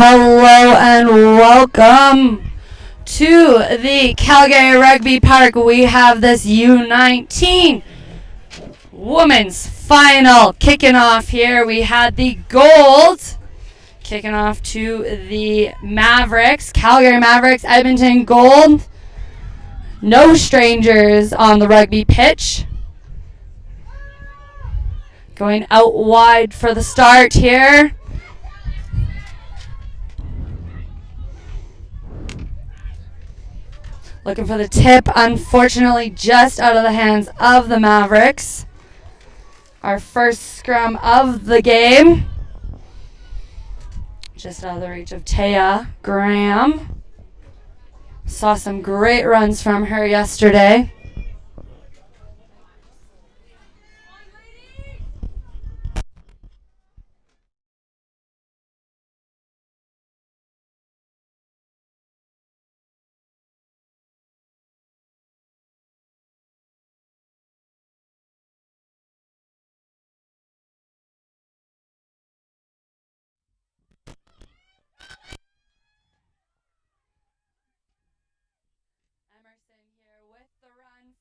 Hello and welcome to the Calgary Rugby Park. We have this U19 women's final kicking off here. We had the gold kicking off to the Mavericks, Calgary Mavericks, Edmonton gold. No strangers on the rugby pitch. Going out wide for the start here. Looking for the tip, unfortunately just out of the hands of the Mavericks. Our first scrum of the game. Just out of the reach of Taya Graham. Saw some great runs from her yesterday.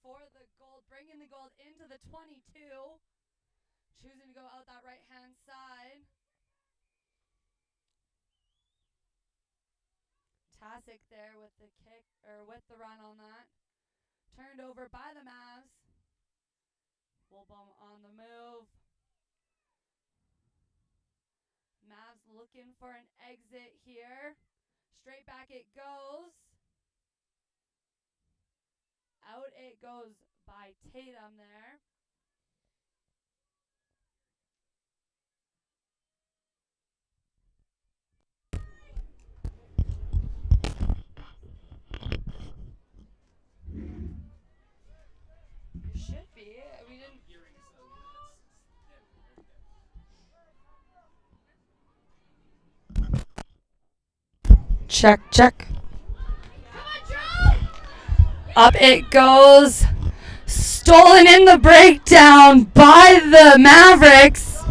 For the gold, bringing the gold into the 22, choosing to go out that right hand side. Tasic there with the kick, or with the run on that. Turned over by the Mavs. Wilbaum on the move. Mavs looking for an exit here. Straight back it goes. Out it goes by Tatum there. You should be. We didn't. Check, check. Up it goes. Stolen in the breakdown by the Mavericks.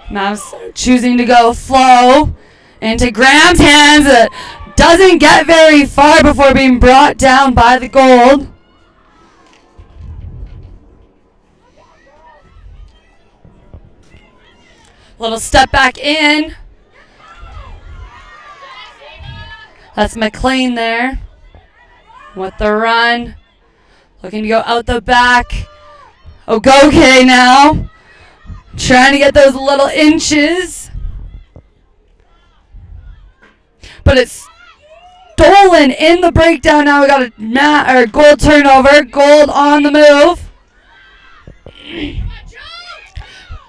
Mavs choosing to go flow into Graham's hands. It doesn't get very far before being brought down by the gold. Little step back in. That's McLean there with the run. Looking to go out the back. Ogoke now. Trying to get those little inches. But it's stolen in the breakdown. Now we got a gold turnover. Gold on the move.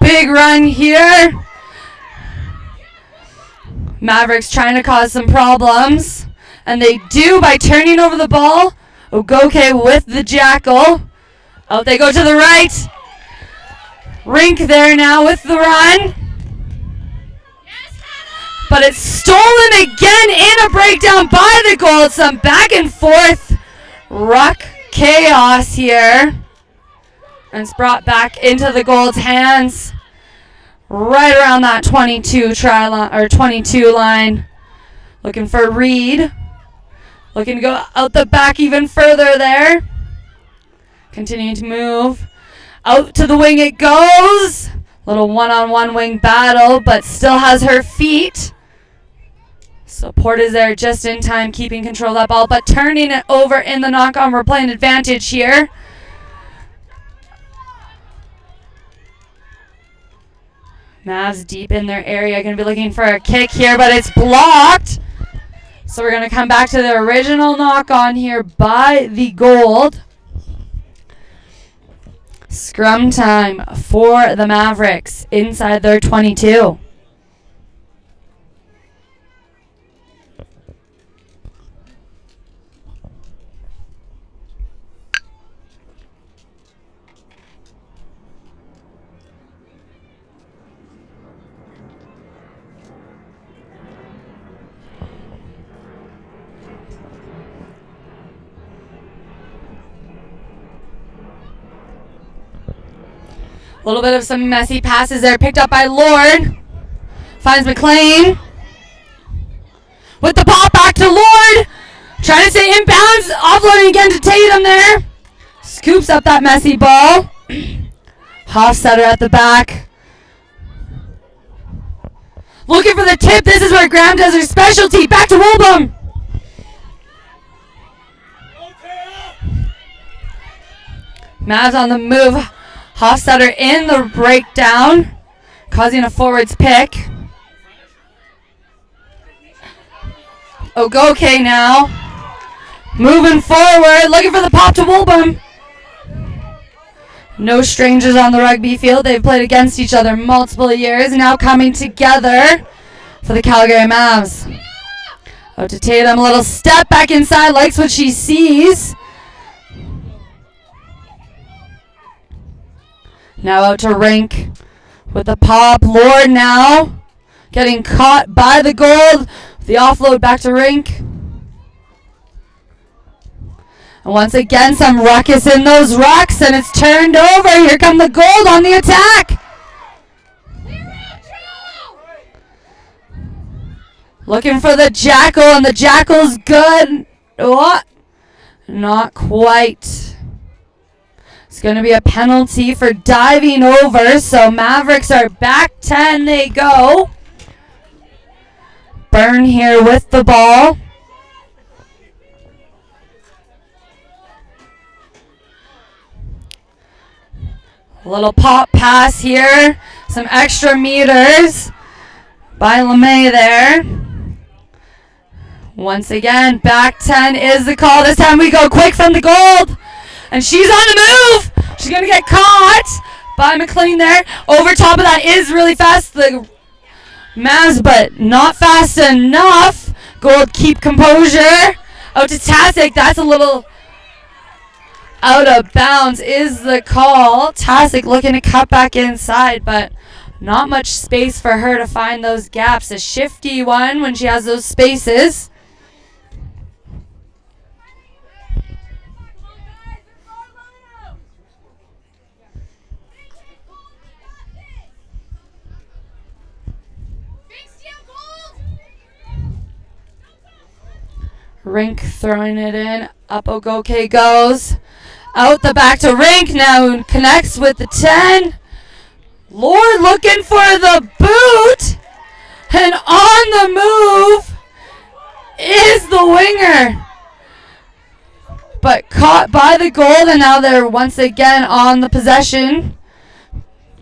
Big run here. Mavericks trying to cause some problems. And they do by turning over the ball. Ogoke with the jackal. Out they go to the right. Rink there now with the run. But it's stolen again in a breakdown by the gold. Some back and forth ruck chaos here. And it's brought back into the gold's hands. Right around that 22 try line or 22 line. Looking for Reed. Looking to go out the back even further there. Continuing to move. Out to the wing it goes. Little one-on-one wing battle, but still has her feet. Support is there just in time, keeping control of that ball, but turning it over in the knock-on. We're playing advantage here. Mavs deep in their area, going to be looking for a kick here, but it's blocked. So we're going to come back to the original knock-on here by the gold. Scrum time for the Mavericks inside their 22. A little bit of some messy passes there, picked up by Lord. Finds McLean. With the pop back to Lord. Trying to stay inbounds. Offloading again to Tatum there. Scoops up that messy ball. Hofstetter at the back. Looking for the tip. This is where Graham does her specialty. Back to Wilbum. Mavs on the move. Hofstetter in the breakdown, causing a forwards pick. Ogoke now. Moving forward, looking for the pop to Wilbum. No strangers on the rugby field. They've played against each other multiple years, now coming together for the Calgary Mavs. Out to Tatum, a little step back inside, likes what she sees. Now out to Rink with the pop. Lord now getting caught by the gold. The offload back to Rink. And once again, some ruckus in those rucks, and it's turned over. Here come the gold on the attack. Looking for the Jackal, and the Jackal's good. What? Not quite. It's going to be a penalty for diving over, so Mavericks are back 10. They go. Byrne here with the ball. A little pop pass here. Some extra meters by LeMay there. Once again, back 10 is the call. This time we go quick from the gold. And she's on the move. She's going to get caught by McLean there. Over top of that is really fast. The Mavs, but not fast enough. Gold, keep composure. Out to Tasic. That's a little out of bounds is the call. Tasic looking to cut back inside, but not much space for her to find those gaps. A shifty one when she has those spaces. Rink throwing it in. Up Ogoke goes. Out the back to Rink. Now connects with the 10. Lord looking for the boot. And on the move is the winger. But caught by the goal, and now they're once again on the possession.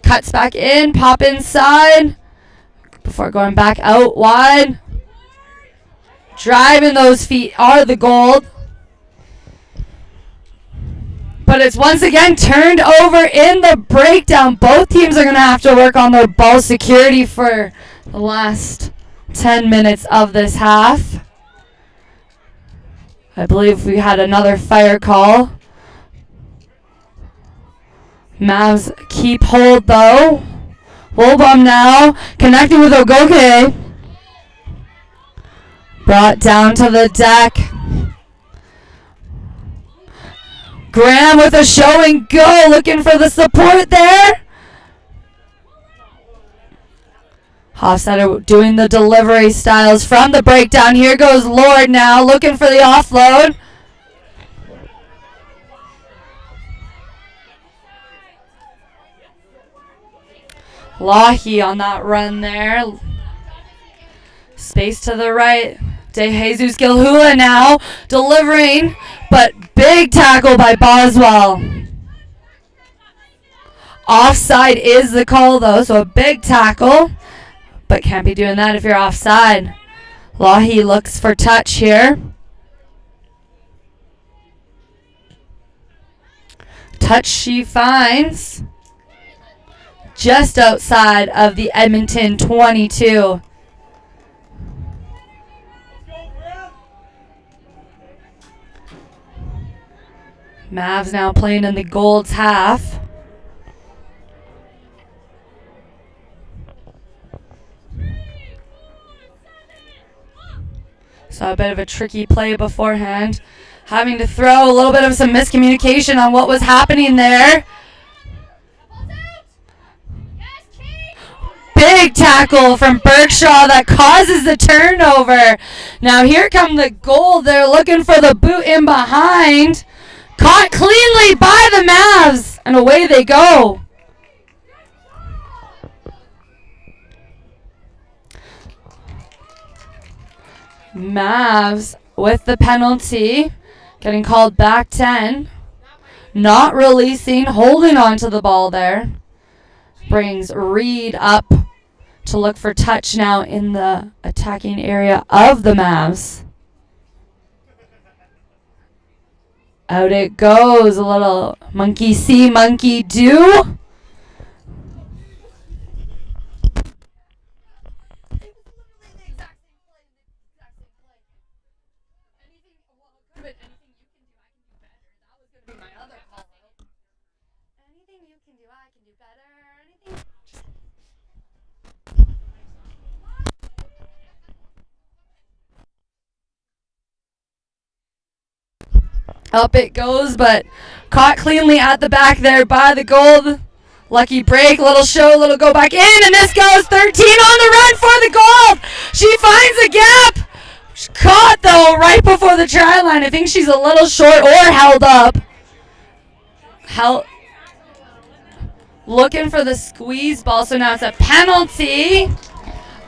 Cuts back in. Pop inside. Before going back out wide. Driving those feet are the gold. But it's once again turned over in the breakdown. Both teams are going to have to work on their ball security for the last 10 minutes of this half. I believe we had another fire call. Mavs keep hold though. Wilbum now connecting with Ogoke. Brought down to the deck. Graham with a show and go, looking for the support there. Hofstetter doing the delivery styles from the breakdown. Here goes Lord now, looking for the offload. Lahi on that run there. Space to the right. De Jesus Gilhula now delivering, but big tackle by Boswell. Offside is the call though, so a big tackle, but can't be doing that if you're offside. Lahi looks for touch here. Touch she finds just outside of the Edmonton 22. Mavs now playing in the Gold's half. So a bit of a tricky play beforehand. Having to throw a little bit of some miscommunication on what was happening there. big tackle from Berkshaw that causes the turnover. Now here come the goal. They're looking for the boot in behind. Caught cleanly by the Mavs, and away they go. Mavs with the penalty, getting called back 10. Not releasing, holding on to the ball there. Brings Reed up to look for touch now in the attacking area of the Mavs. Out it goes, a little monkey see, monkey do. Up it goes, but caught cleanly at the back there by the goal. Lucky break, little show, little go back in, and this goes 13 on the run for the goal. She finds a gap. She's caught, though, right before the try line. I think she's a little short or held up. Looking for the squeeze ball, so now it's a penalty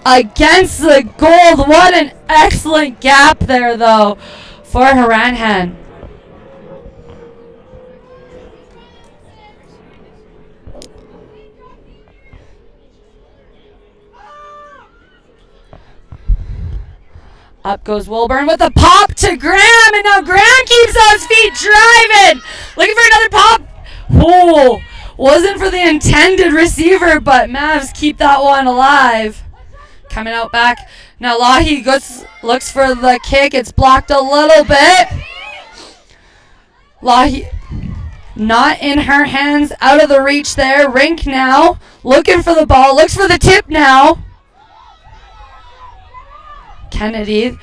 against the goal. What an excellent gap there, though, for Haranhan. Up goes Wilburn with a pop to Graham, and now Graham keeps those feet driving. Looking for another pop. Oh, wasn't for the intended receiver, but Mavs keep that one alive. Coming out back. Now Lahi looks for the kick. It's blocked a little bit. Lahi not in her hands, out of the reach there. Rink now looking for the ball, looks for the tip now. Kennedy.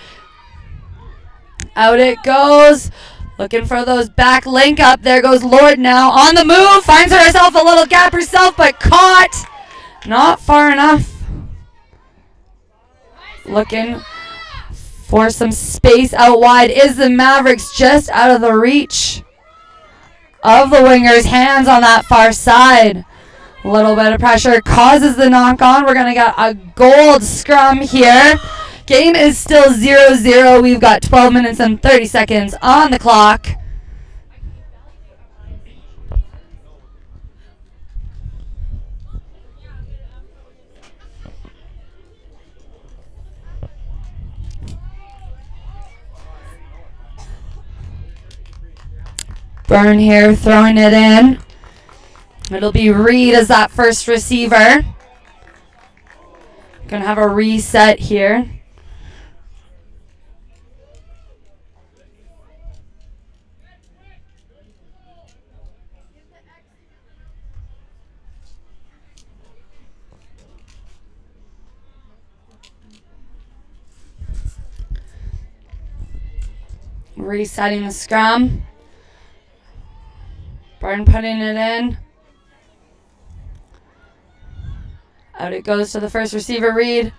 Out it goes. Looking for those back link up. There goes Lord now. On the move. Finds herself a little gap herself, but caught. Not far enough. Looking for some space out wide. Is the Mavericks just out of the reach of the wingers. Hands on that far side. A little bit of pressure causes the knock on. We're going to get a gold scrum here. Game is still 0-0. We've got 12 minutes and 30 seconds on the clock. Byrne here throwing it in. It'll be Reed as that first receiver. Gonna have a reset here. Resetting the scrum. Byrne putting it in. Out it goes to the first receiver, Reed.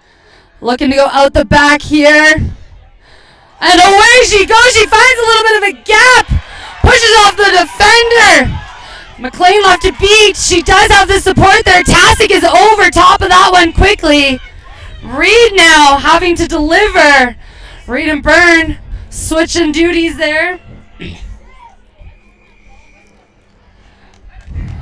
Looking to go out the back here. And away she goes. She finds a little bit of a gap. Pushes off the defender. McLean left to beat. She does have the support there. Tasic is over top of that one quickly. Reed now having to deliver. Reed and Byrne switching duties there.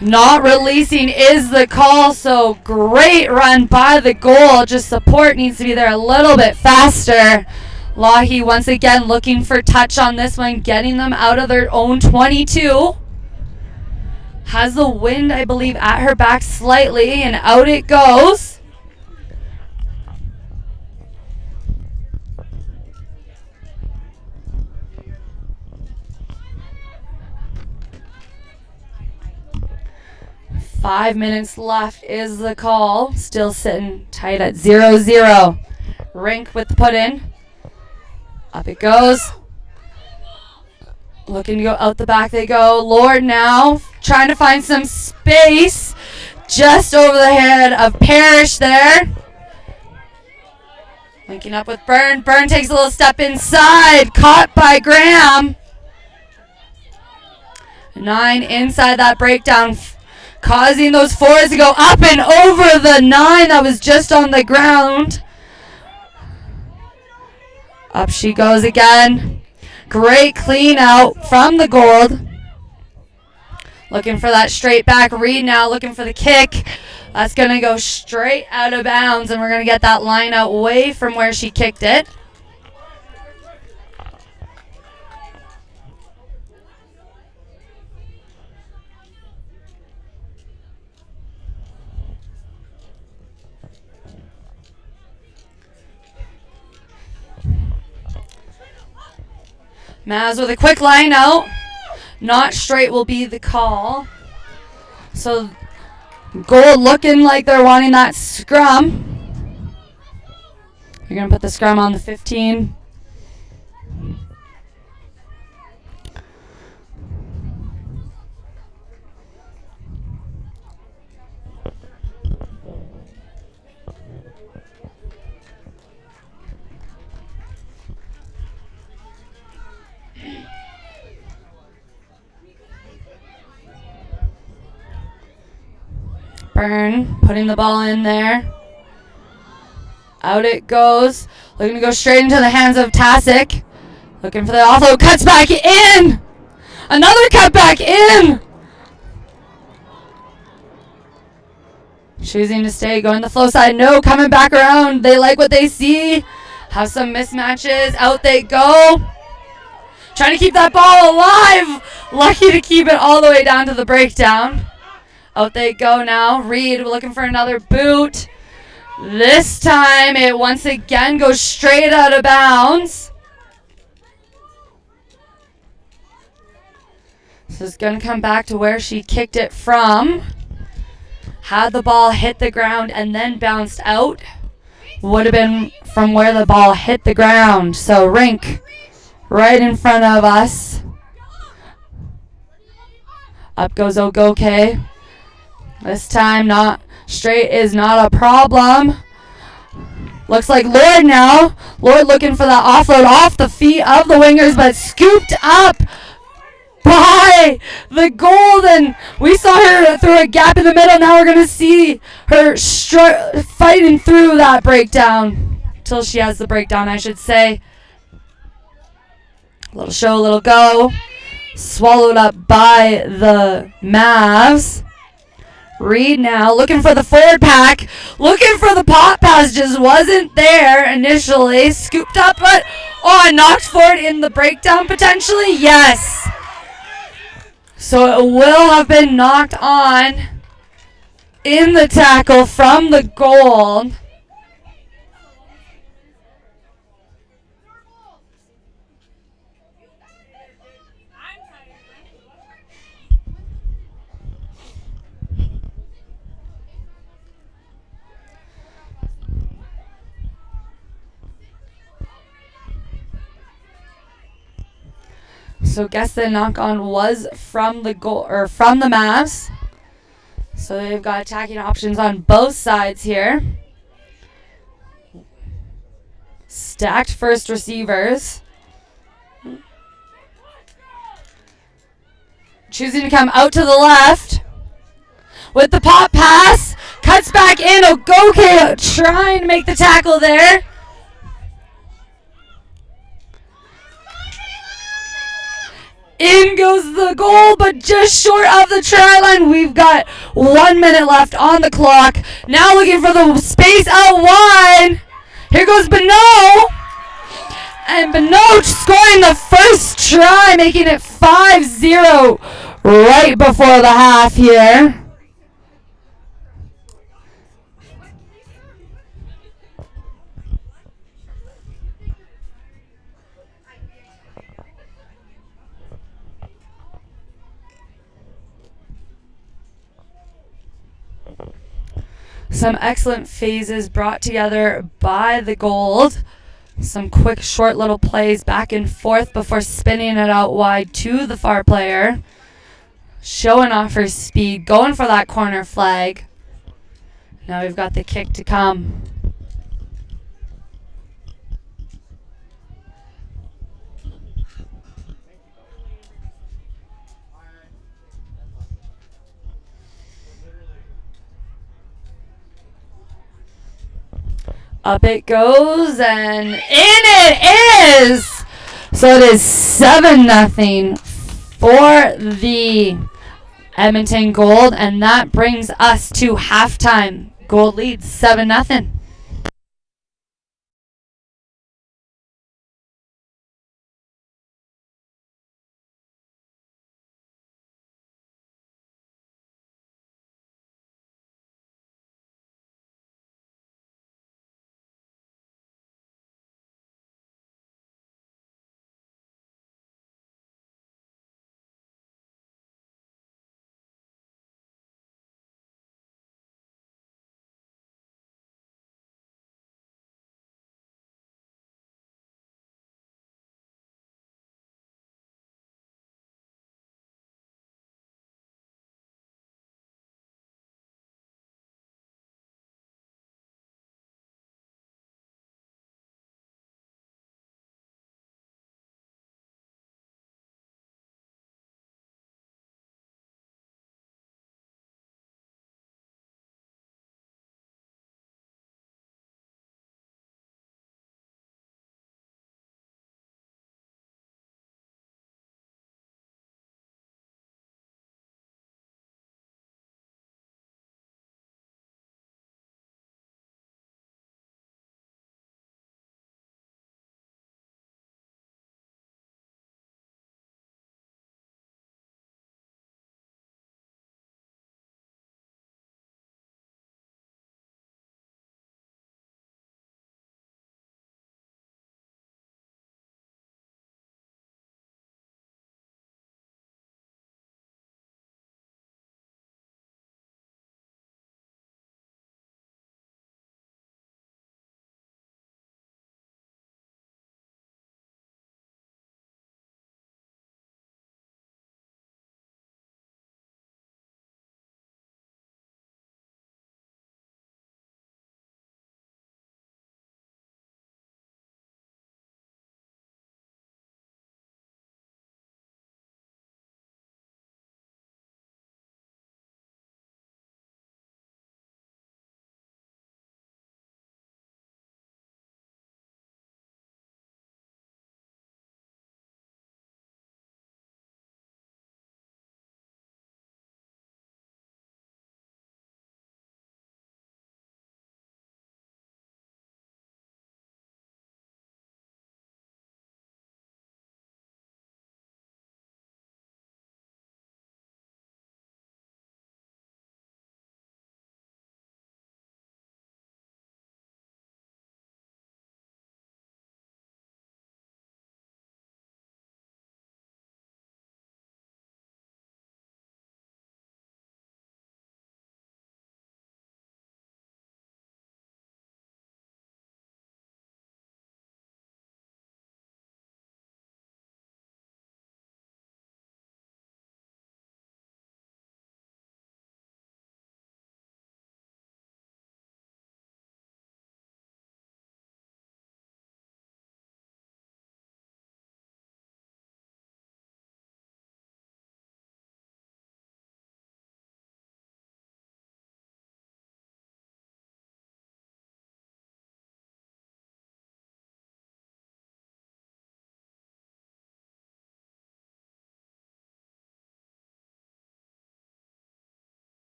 Not releasing is the call, so great run by the goal. Just support needs to be there a little bit faster. Lahi once again looking for touch on this one, getting them out of their own 22. Has the wind, I believe, at her back slightly, and out it goes. Five minutes left is the call. Still sitting tight at 0-0. Rink with the put in. Up it goes. Looking to go out the back they go. Lord now trying to find some space. just over the head of Parrish there. Linking up with Byrne. Byrne takes a little step inside. Caught by Graham. 9 inside that breakdown, causing those 4s to go up and over the 9 that was just on the ground. Up she goes again. Great clean out from the gold. Looking for that straight back read now, looking for the kick. That's going to go straight out of bounds, and we're going to get that line out away from where she kicked it. Mavs with a quick line out. Not straight will be the call. So gold looking like they're wanting that scrum. You're going to put the scrum on the 15. Byrne putting the ball in there. Out it goes. Looking to go straight into the hands of Tasic. Looking for the offload. Cuts back in. Another cut back in. Choosing to stay. Going the flow side. No, coming back around. They like what they see. Have some mismatches. Out they go. Trying to keep that ball alive. Lucky to keep it all the way down to the breakdown. Out they go now. Reed looking for another boot. This time it once again goes straight out of bounds. So it's going to come back to where she kicked it from. Had the ball hit the ground and then bounced out. Would have been from where the ball hit the ground. So rink right in front of us. Up goes Ogoke. This time not straight is not a problem. Looks like Lord now. Lord looking for that offload off the feet of the wingers, but scooped up by the Golden. We saw her through a gap in the middle. Now we're going to see her fighting through that breakdown. Till she has the breakdown, I should say. Little show, little go. Swallowed up by the Mavs. Reed now looking for the forward pack, looking for the pop pass, just wasn't there initially. Scooped up, but knocked forward in the breakdown potentially. Yes. So it will have been knocked on in the tackle from the goal. So guess the knock on was from the goal or from the Mavs. So they've got attacking options on both sides here. Stacked first receivers. Choosing to come out to the left with the pop pass. Cuts back in. Ogoke trying to make the tackle there. In goes the goal, but just short of the try line. We've got 1 minute left on the clock. Now looking for the space out wide. Here goes Beno. And Beno scoring the first try, making it 5-0 right before the half here. Some excellent phases brought together by the Gold. Some quick, short little plays back and forth before spinning it out wide to the far player. Showing off her speed, going for that corner flag. Now we've got the kick to come. Up it goes, and in it is! So it is 7-0 for the Edmonton Gold, and that brings us to halftime. Gold leads 7-0.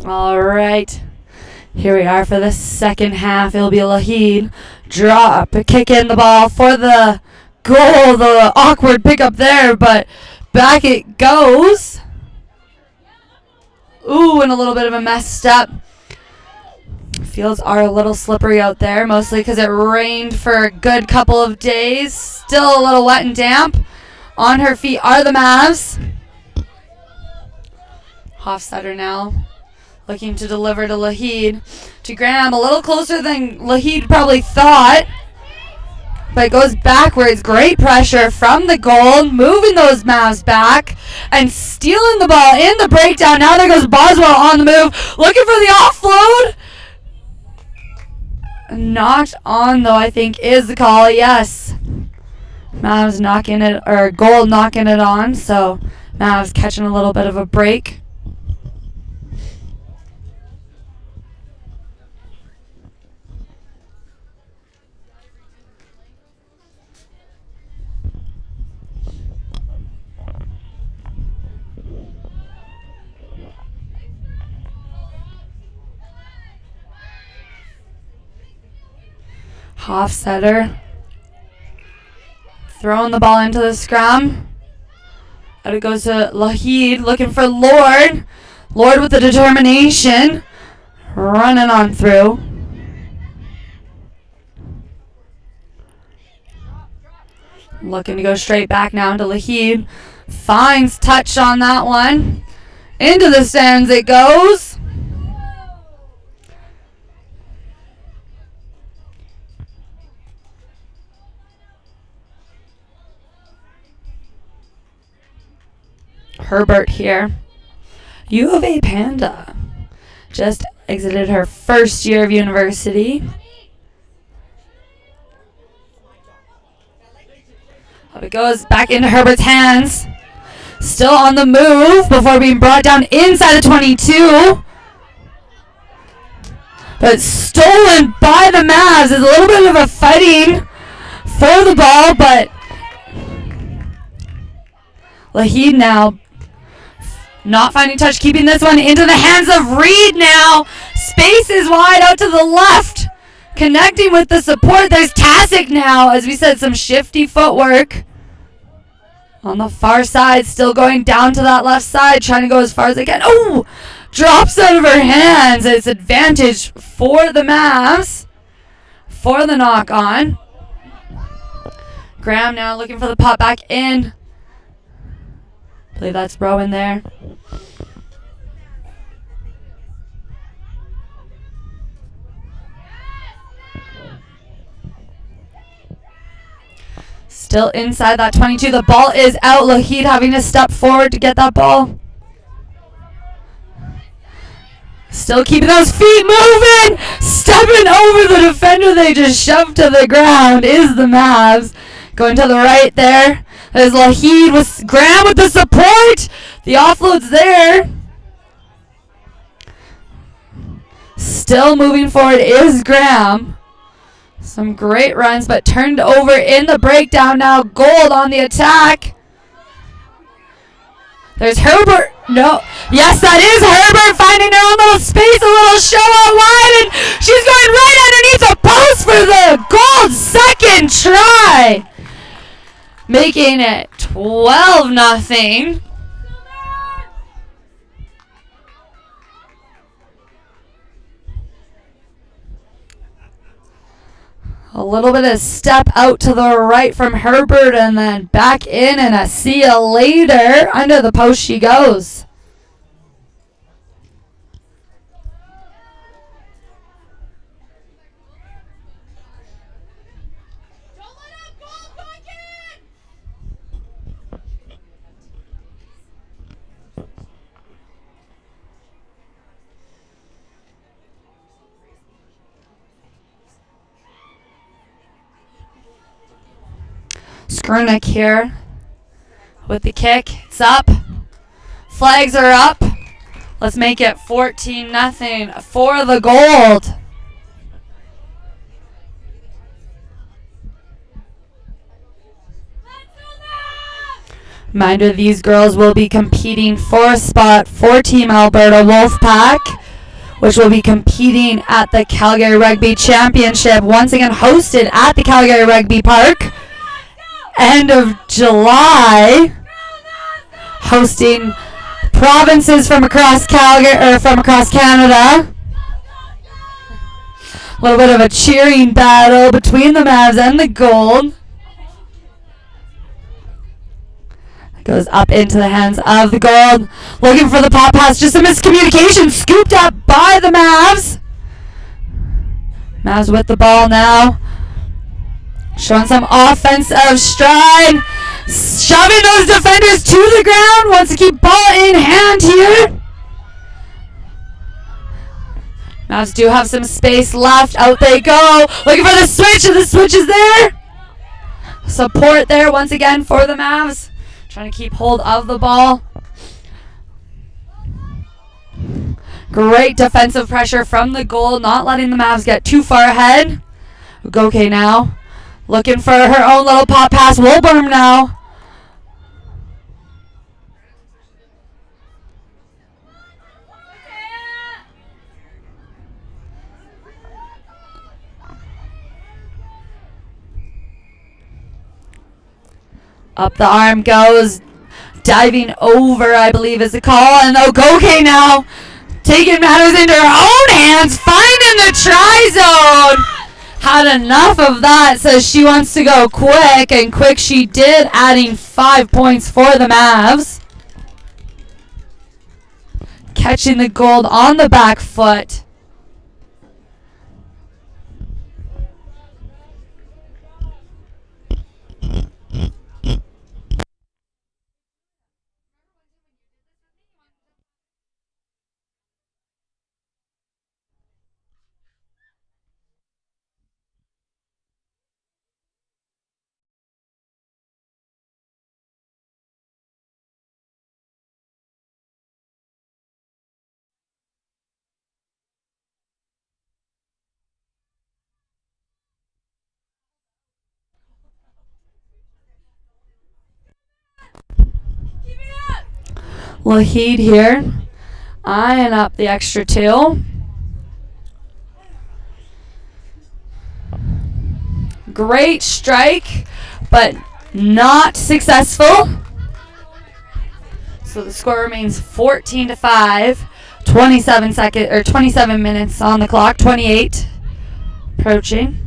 All right. Here we are for the second half. It'll be Lahid. Kick in the ball for the goal. The awkward pickup there, but back it goes. Ooh, and a little bit of a messed up. Fields are a little slippery out there, mostly because it rained for a good couple of days. Still a little wet and damp. On her feet are the Mavs. Hofstetter now looking to deliver to Lahid. To Graham, a little closer than Lahid probably thought. But it goes backwards. Great pressure from the goal. Moving those Mavs back. And stealing the ball in the breakdown. Now there goes Boswell on the move. Looking for the offload. Not on, though, I think is the call. Yes. Mavs knocking it, or Gold knocking it on. So Mavs catching a little bit of a break. Hofstetter throwing the ball into the scrum. Out it goes to Lahid looking for Lord. Lord with the determination. Running on through. Looking to go straight back now to Lahid. Finds touch on that one. Into the stands it goes. Herbert here. U of A Panda just exited her first year of university. Up it goes back into Herbert's hands. Still on the move before being brought down inside the 22. But stolen by the Mavs. Is a little bit of a fighting for the ball, but Lahid now not finding touch, keeping this one into the hands of Reed now. Space is wide out to the left. Connecting with the support. There's Tasic now. As we said, some shifty footwork. On the far side, still going down to that left side. Trying to go as far as they can. Oh! Drops out of her hands. It's advantage for the Mavs. For the knock on. Graham now looking for the pop back in. I believe that's Rowan there. Still inside that 22. The ball is out. Lahid having to step forward to get that ball. Still keeping those feet moving. Stepping over the defender they just shoved to the ground is the Mavs. Going to the right there. There's Lahid with Graham with the support. The offload's there. Still moving forward is Graham. Some great runs, but turned over in the breakdown now. Gold on the attack. There's Herbert. No. Yes, that is Herbert finding her own little space, a little show out wide, and she's going right underneath the post for the Gold second try. Making it 12-0. A little bit of step out to the right from Herbert and then back in, and a see ya later. Under the post she goes. Skurnick here with the kick. It's up. Flags are up. Let's make it 14-0 for the Gold. Reminder, these girls will be competing for a spot for Team Alberta Wolfpack which will be competing at the Calgary Rugby Championship, once again hosted at the Calgary Rugby Park. End of July, hosting provinces from across Calgary or from across Canada. A little bit of a cheering battle between the Mavs and the Gold. Goes up into the hands of the Gold. Looking for the pop pass. Just a miscommunication. Scooped up by the Mavs. Mavs with the ball now. Showing some offensive stride. Shoving those defenders to the ground. Wants to keep ball in hand here. Mavs do have some space left. Out they go. Looking for the switch, and the switch is there. Support there once again for the Mavs. Trying to keep hold of the ball. Great defensive pressure from the Gold, not letting the Mavs get too far ahead. Ugoke now. Looking for her own little pop pass. Wilburn now. Up the arm goes. Diving over, I believe is the call. And Ugoke now taking matters into her own hands. Finding the try zone. Had enough of that, says she wants to go quick. And quick she did, adding 5 points for the Mavs. Catching the Gold on the back foot. Laheed here, eyeing up the extra 2. Great strike, but not successful. So the score remains 14-5. 27 minutes on the clock. 28 approaching.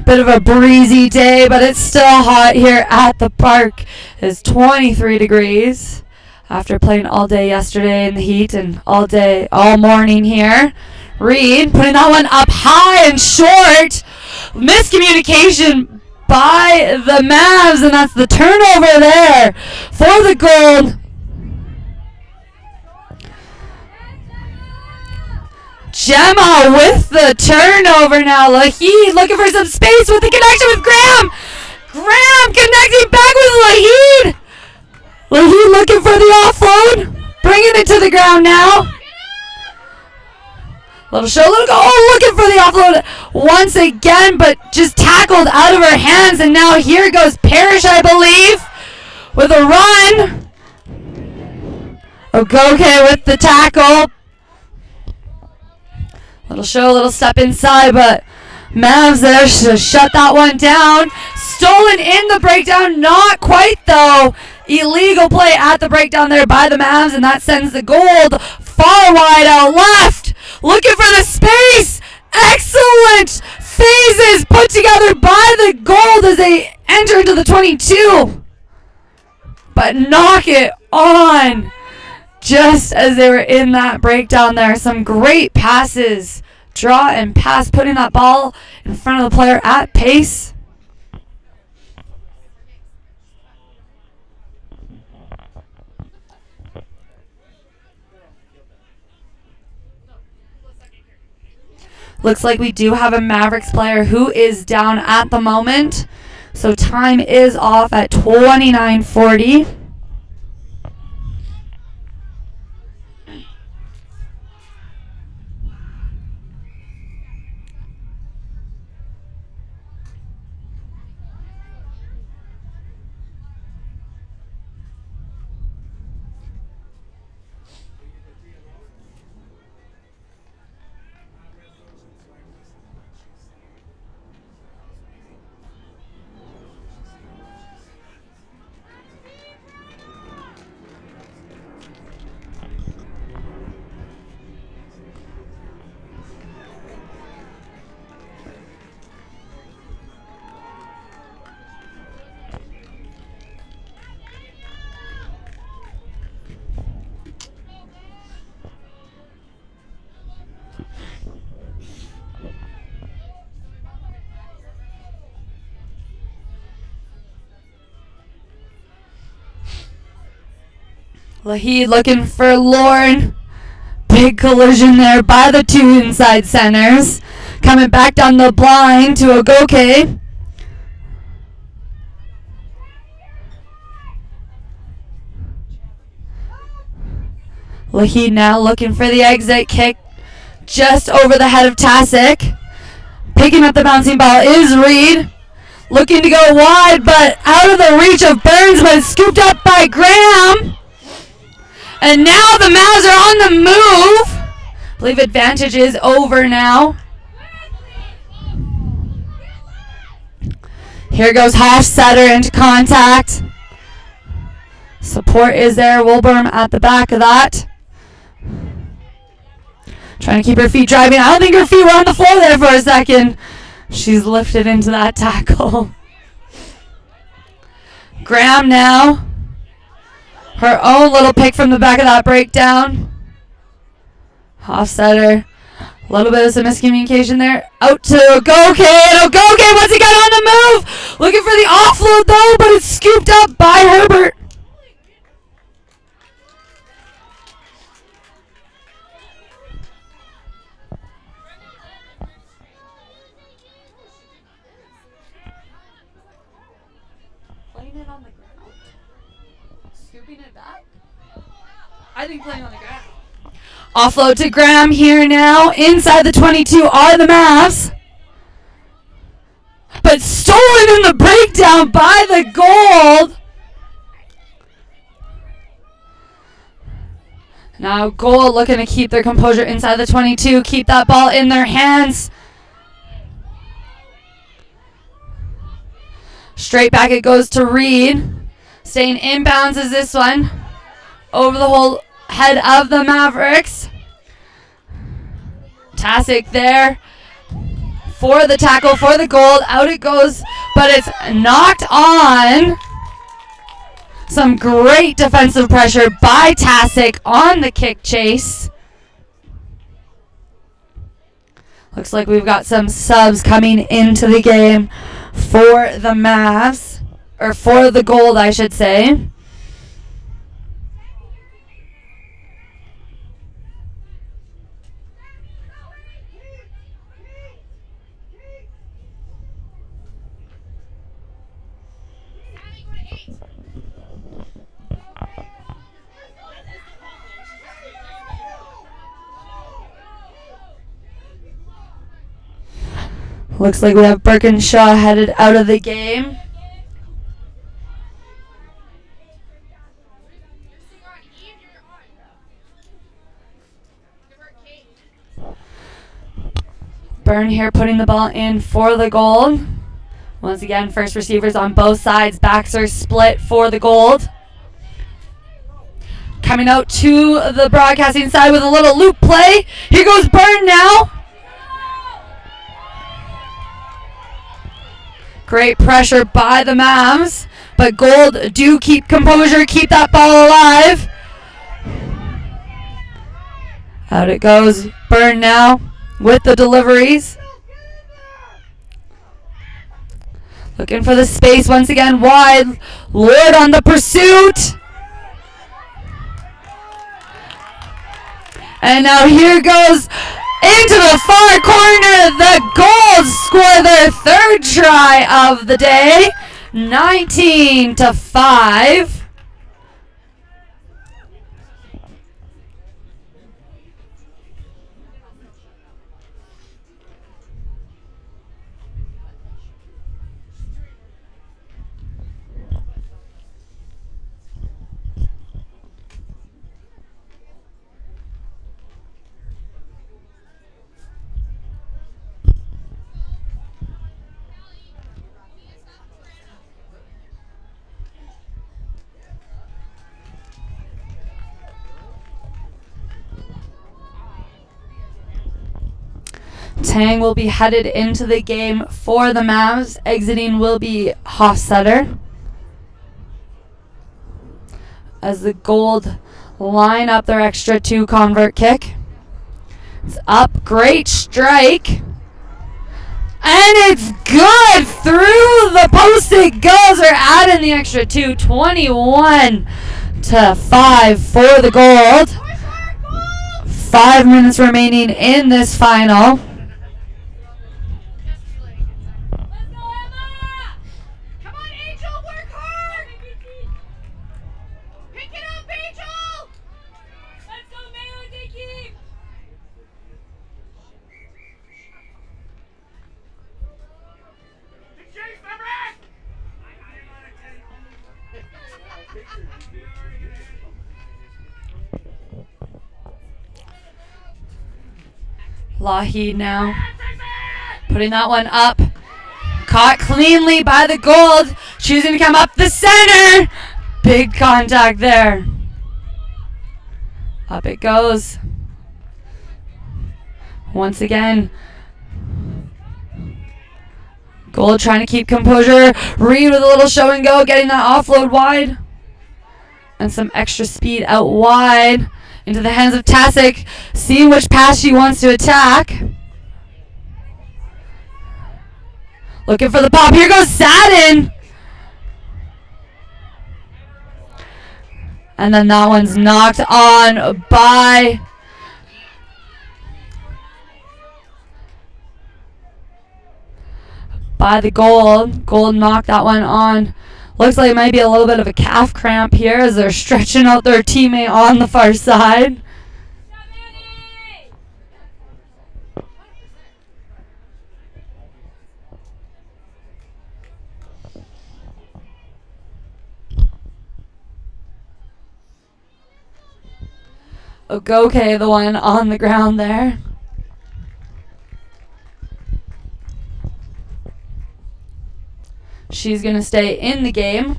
Bit of a breezy day, but it's still hot here at the park. It's 23 degrees after playing all day yesterday in the heat and all morning here. Reed putting that one up high and short. Miscommunication by the Mavs, and that's the turnover there for the Gold. Gemma with the turnover now. Laheed looking for some space with the connection with Graham. Graham connecting back with Laheed. Laheed looking for the offload. Bringing it to the ground now. Little show, little go. Oh, looking for the offload once again, but just tackled out of her hands. And now here goes Parrish, I believe, with a run. Ugoke with the tackle. Little show, little step inside, but Mavs there to shut that one down. Stolen in the breakdown, not quite though. Illegal play at the breakdown there by the Mavs, and that sends the Gold far wide out left. Looking for the space. Excellent phases put together by the Gold as they enter into the 22. But knock it on. Just as they were in that breakdown there, some great passes, draw and pass, putting that ball in front of the player at pace. Looks like we do have a Mavericks player who is down at the moment. So time is off at 29:40. Lahid looking for Lorne. Big collision there by the two inside centers. Coming back down the blind to Ogoke. Lahid now looking for the exit kick just over the head of Tasic. Picking up the bouncing ball is Reed. Looking to go wide, but out of the reach of Burns, but it's scooped up by Graham. And now the Mavs are on the move. I believe advantage is over now. Here goes Hofstetter into contact. Support is there. Wilburn at the back of that. Trying to keep her feet driving. I don't think her feet were on the floor there for a second. She's lifted into that tackle. Graham now. Her own little pick from the back of that breakdown. Hofstetter. A little bit of some miscommunication there. Out to Ogoke. And Ogoke once again on the move. Looking for the offload though, but it's scooped up by Herbert. Playing it on the ground. Scooping it back. I think playing on the ground. Offload to Graham here now. Inside the 22 are the Mavs. But stolen in the breakdown by the Gold. Now Gold looking to keep their composure inside the 22. Keep that ball in their hands. Straight back it goes to Reed. Staying inbounds is this one. Over the whole head of the Mavericks. Tasic there for the tackle, for the Gold. Out it goes, but it's knocked on. Some great defensive pressure by Tasic on the kick chase. Looks like we've got some subs coming into the game for the Mavs, or for the Gold, I should say. Looks like we have Birkinshaw headed out of the game. Byrne here putting the ball in for the Gold. Once again, first receivers on both sides. Backs are split for the Gold. Coming out to the broadcasting side with a little loop play. Here goes Byrne now. Great pressure by the Mavs, but Gold do keep composure, keep that ball alive. Out it goes. Byrne now with the deliveries. Looking for the space once again wide. Lord on the pursuit. And now here goes into the far corner. The Gold score their third try of the day. 19-5. Tang will be headed into the game for the Mavs. Exiting will be Hofstetter. As the Gold line up their extra two convert kick. It's up. Great strike. And it's good. Through the post it goes. They're adding the extra two. 21 to 5 for the gold. 5 minutes remaining in this final. Lougheed now putting that one up. Caught cleanly by the gold. Choosing to come up the center. Big contact there. Up it goes. Once again. Gold trying to keep composure. Reed with a little show and go. Getting that offload wide. And some extra speed out wide. Into the hands of Tasic, seeing which pass she wants to attack. Looking for the pop. Here goes Sadin. And then that one's knocked on by the gold. Gold knocked that one on. Looks like it might be a little bit of a calf cramp here as they're stretching out their teammate on the far side. Ogoke, the one on the ground there. She's going to stay in the game.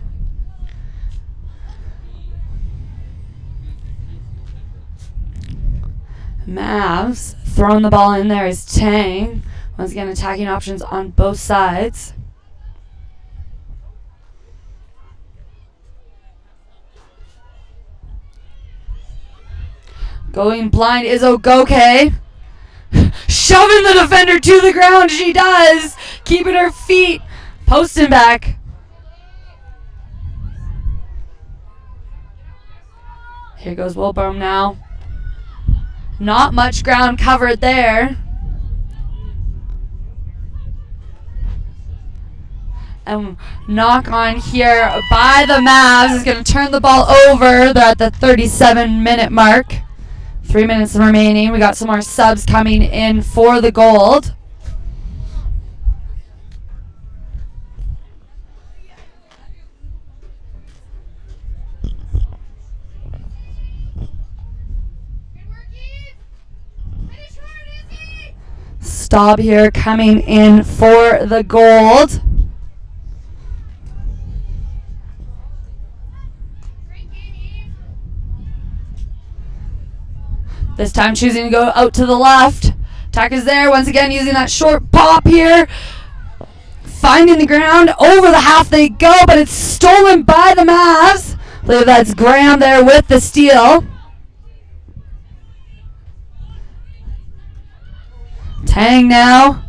Mavs throwing the ball in there is Tang. Once again, attacking options on both sides. Going blind is Ogoke. Shoving the defender to the ground. She does. Keeping her feet. Posting back. Here goes Wilbur now. Not much ground covered there. And knock on here by the Mavs is going to turn the ball over. They're at the 37-minute mark. 3 minutes remaining. We got some more subs coming in for the gold. Staub here coming in for the gold. This time choosing to go out to the left. Attack is there once again using that short pop here. Finding the ground. Over the half they go, but it's stolen by the Mavs. I believe that's Graham there with the steal. Tang now.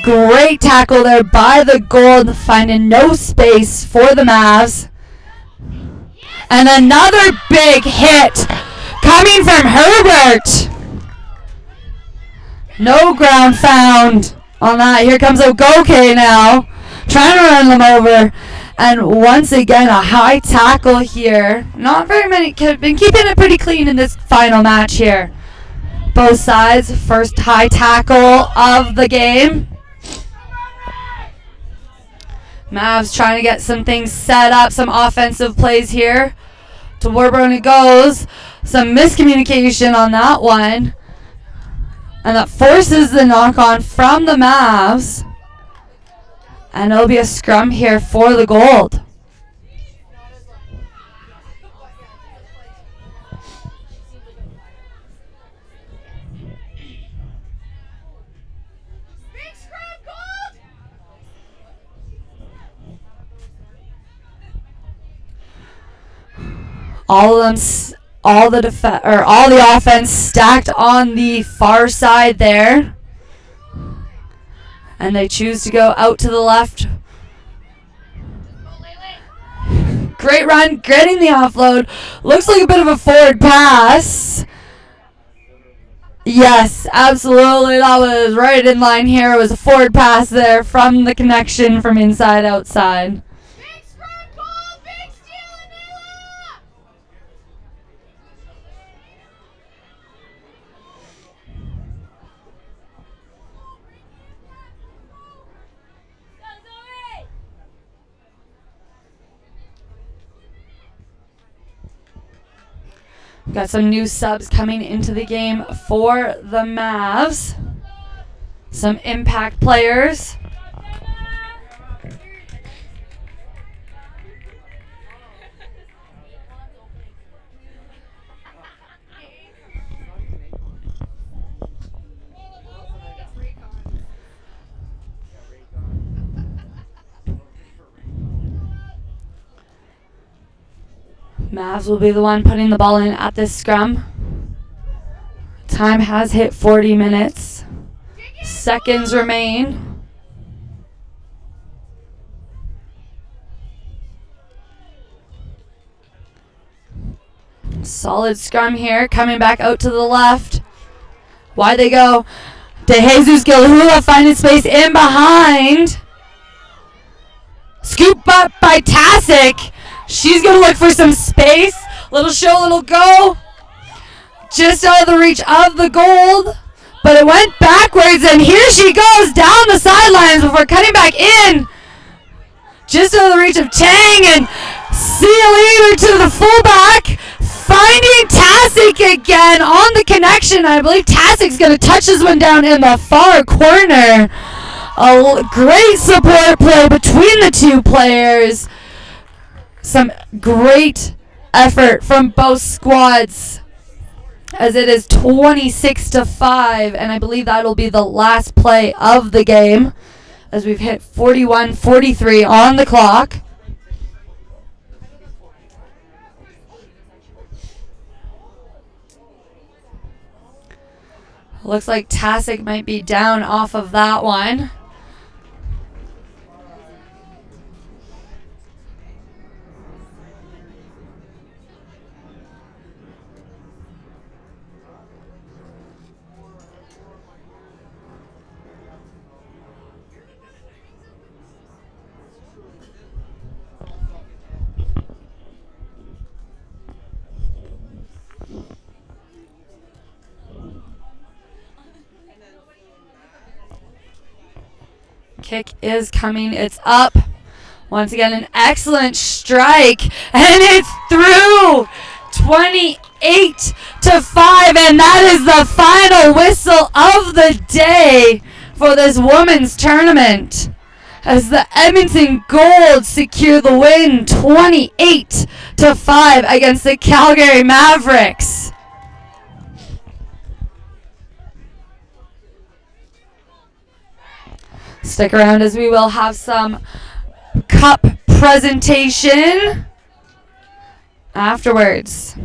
Great tackle there by the gold, finding no space for the Mavs. And another big hit coming from Herbert. No ground found on that. Here comes Ogoke now, trying to run them over. And once again, a high tackle here. Not very many, been keeping it pretty clean in this final match here. Both sides, first high tackle of the game. Mavs trying to get some things set up, some offensive plays here. To Warburton it goes. Some miscommunication on that one. And that forces the knock-on from the Mavs. And it'll be a scrum here for the gold. All all the all the offense stacked on the far side there. And they choose to go out to the left. Great run, getting the offload. Looks like a bit of a forward pass. Yes, absolutely. That was right in line here. It was a forward pass there from the connection from inside outside. Big scrum call, big steal, Anila! Got some new subs coming into the game for the Mavs. Some impact players. Mavs will be the one putting the ball in at this scrum. Time has hit 40 minutes. Seconds remain. Solid scrum here. Coming back out to the left. Wide they go. DeJesus Gilhula finding space in behind. Scoop up by Tasic. She's going to look for some space. Little show, little go. Just out of the reach of the goal. But it went backwards, and here she goes down the sidelines before cutting back in. Just out of the reach of Tang, and see you later to the fullback. Finding Tasic again on the connection. I believe Tasic's going to touch this one down in the far corner. A great support play between the two players. Some great effort from both squads as it is 26-5, and I believe that'll be the last play of the game as we've hit 41-43 on the clock. Looks like Tasic might be down off of that one. Kick is coming. It's up. Once again, an excellent strike. And it's through. 28-5. And that is the final whistle of the day for this women's tournament. As the Edmonton Gold secure the win 28-5 against the Calgary Mavericks. Stick around as we will have some cup presentation afterwards.